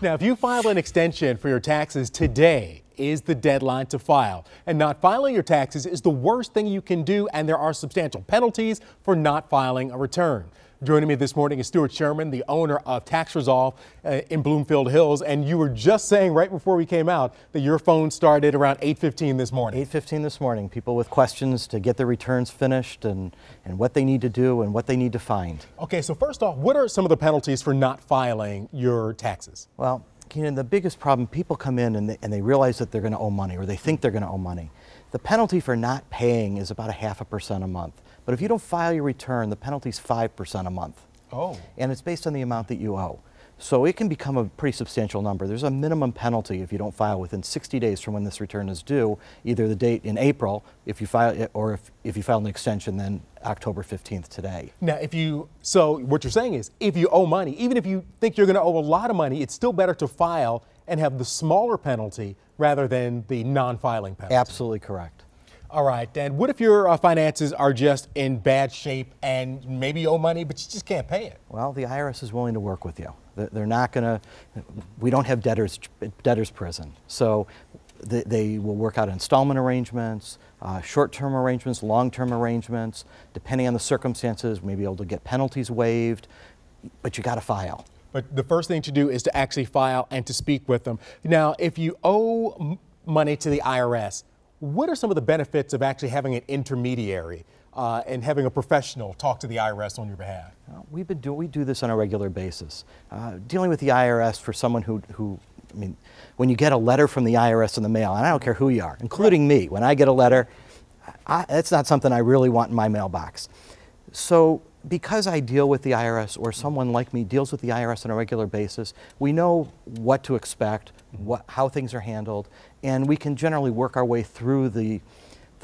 Now, if you file an extension for your taxes today is the deadline to file. And not filing your taxes is the worst thing you can do, and there are substantial penalties for not filing a return. Joining me this morning is Stuart Sherman, the owner of Tax Resolve in Bloomfield Hills. And you were just saying right before we came out that your phone started around 8:15 this morning. 8:15 this morning. People with questions to get their returns finished and what they need to do and what they need to find. Okay, so first off, what are some of the penalties for not filing your taxes? Well, Keenan, the biggest problem, people come in and they realize that they're going to owe money, or they think they're going to owe money. The penalty for not paying is about 0.5% a month. But if you don't file your return, the penalty is 5% a month. Oh. And it's based on the amount that you owe. So it can become a pretty substantial number. There's a minimum penalty if you don't file within 60 days from when this return is due, either the date in April, if you file it, or if you file an extension, then October 15th today. Now, so what you're saying is, if you owe money, even if you think you're going to owe a lot of money, it's still better to file and have the smaller penalty rather than the non-filing penalty. Absolutely correct. All right, and what if your finances are just in bad shape and maybe you owe money, but you just can't pay it? Well, the IRS is willing to work with you. They're not going to, we don't have debtors prison. So they will work out installment arrangements, short-term arrangements, long-term arrangements. Depending on the circumstances, we may be able to get penalties waived, but you got to file. But the first thing to do is to actually file and to speak with them. Now, if you owe money to the IRS, what are some of the benefits of actually having an intermediary and having a professional talk to the IRS on your behalf? We do this on a regular basis. Dealing with the IRS for someone who, I mean, when you get a letter from the IRS in the mail, and I don't care who you are, including me, when I get a letter, that's not something I really want in my mailbox. So because I deal with the IRS, or someone like me deals with the IRS on a regular basis, we know what to expect, how things are handled, and we can generally work our way through the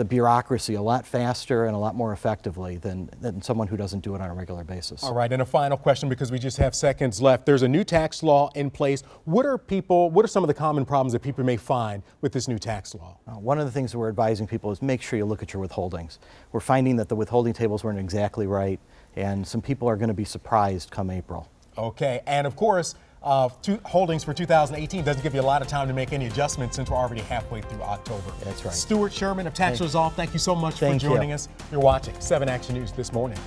bureaucracy a lot faster and a lot more effectively than someone who doesn't do it on a regular basis. All right, and a final question, because we just have seconds left. There's a new tax law in place. What are some of the common problems that people may find with this new tax law? One of the things that we're advising people is make sure you look at your withholdings. We're finding that the withholding tables weren't exactly right, and some people are going to be surprised come April. Okay, and of course, holdings for 2018 doesn't give you a lot of time to make any adjustments since we're already halfway through October. That's right. Stuart Sherman of Tax Resolve, thank you so much for joining us. You're watching 7 Action News this morning.